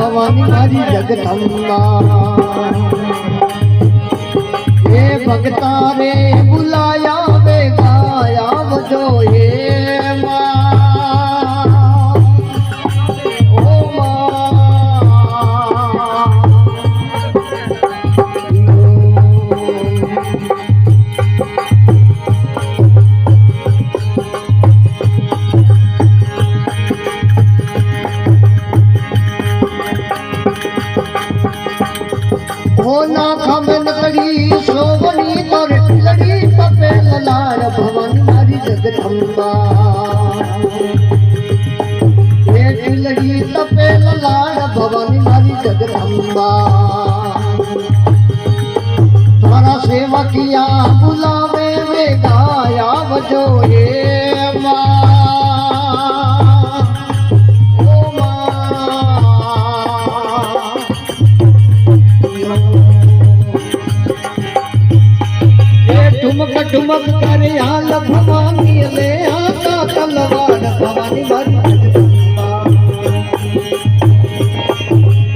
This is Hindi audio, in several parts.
भवानी मारी जगदम्बा हे भगता रे बुलाया वे गाया जो हे होना खमन करी सोवनी तोर लड़ी पपेल लाड़ भवानी मारी जगदम्बा एक लड़ी तपेल लाड़ भवानी मारी जगदम्बा तारा सेवा किया बुलावे वे गाया बजो ये ठुमक कर हाल भवानी ले आता तलवार भवानी मारी जगदम्बा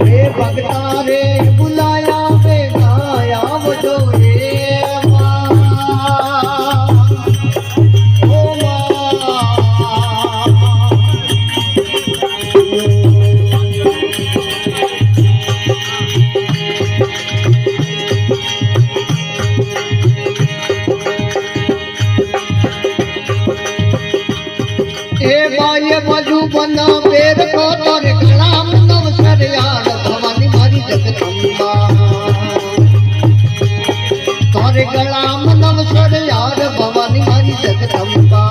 हे भगता रे बुलाया वे गाया जो हे ये मधुबन पेर को तोरे गलाम नवसर यार भवानी मारी जगदम्बा तोरे गलाम नवसर यार भवानी मारी जगदम्बा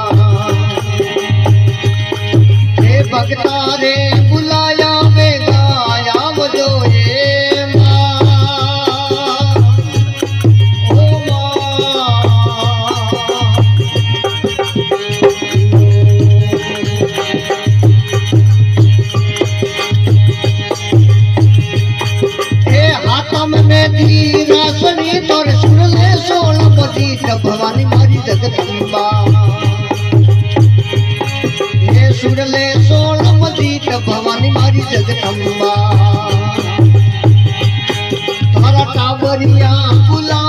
हे भगता रे बुलाया वे गाया जो ये तोर सुन ले सोलह बजीत भवानी मारी जगदम्बा ये सुन ले सोलह बजीत भवानी मारी जगदम्बा तारा टाबरिया बुला